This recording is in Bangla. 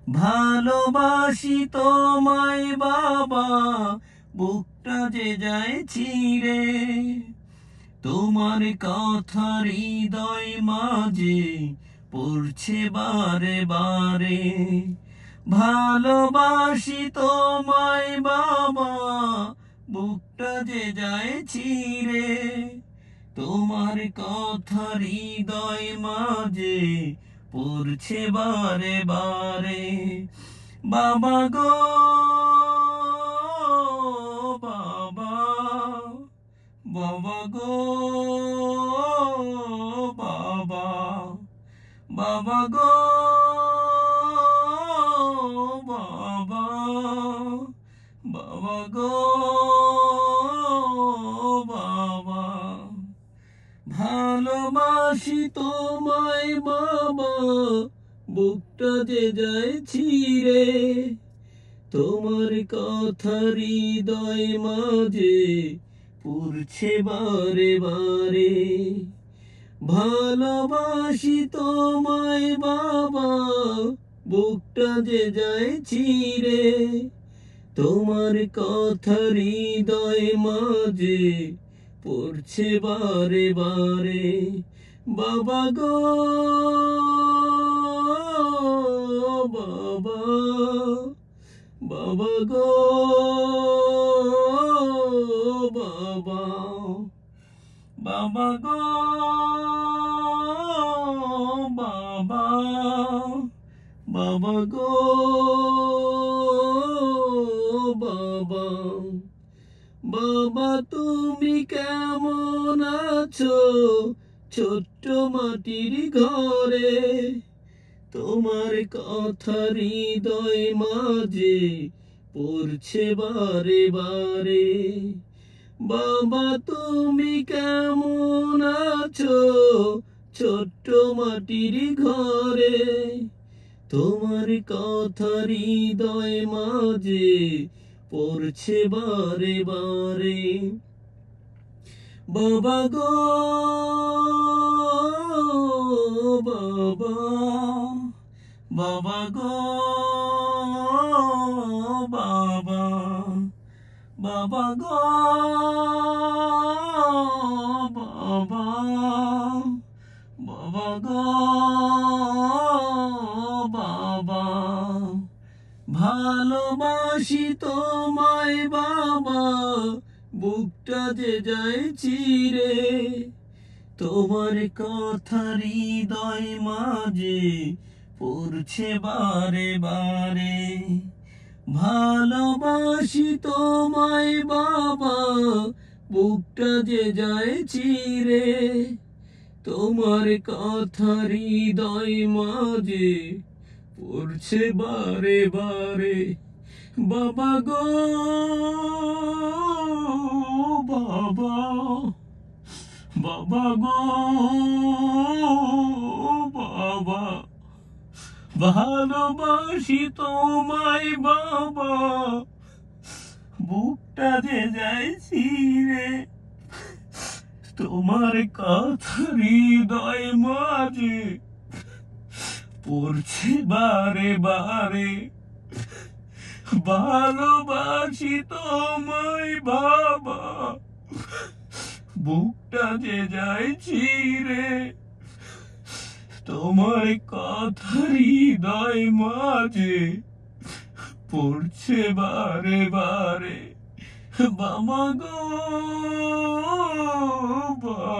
ভালোবাসি তোমায় বাবা, বুকটা যে যায় ছিঁড়ে। তোমার কথা হৃদয় মাঝে পড়ছে বারে বারে। ভালোবাসি তোমায় বাবা, বুকটা যে যায় ছিঁড়ে। তোমার কথা হৃদয় মাঝে পড়ছে বারে বারে। বাবা গো বাবা, বাবা গো বাবা, বাবা গো বাবা, বাবা গো বাবা। ভালোবাসি তোমায় বাবা, বুকটা যে যায় ছিঁড়ে। তোমার কথা হৃদয় মাঝে পড়ছে বারে বারে। ভালোবাসি তোমায় বাবা, বুকটা যে যায় ছিঁড়ে। তোমার কথা হৃদয় মাঝে পড়ছে বারে বারে। বাবা গো বাবা, বাবা গো বাবা, বাবা গো বাবা, বাবা গো বাবা। বাবা তুমি কেমন আছো ছোট্ট মাটির ঘরে? তোমার কথা হৃদয় মাঝে পড়ছে বারে বারে। বাবা তুমি কেমন আছো ছোট্ট মাটির ঘরে? তোমার কথা হৃদয় মাঝে পড়ছে বারে বারে। বাবা গো বাবা, বাবা গো বাবা, বাবা গো বাবা, বাবা গো বাবা। ভালোবাসি তোমায় বাবা, বুকটা যে যায় ছিঁড়ে। তোমার কথা হৃদয় মাঝে পড়ছে বারে বারে। ভালোবাসি তোমায় বাবা, বুকটা যে যায় ছিঁড়ে। তোমার কথা হৃদয় মাঝে পড়ছে বারে বারে। বাবা গো বাবা, বাবা গো বাবা। ভালোবাসি তোমায় বাবা, বুকটা যে যায় ছিঁড়ে। তোমার কথা হৃদয় মাঝে পড়ছে বারে বারে। ভালোবাসি তোমায় বাবা, বুকটা যে যায় ছিঁড়ে। তোমার কথা হৃদয় মাঝে পড়ছে বারে বারে। বাবা গো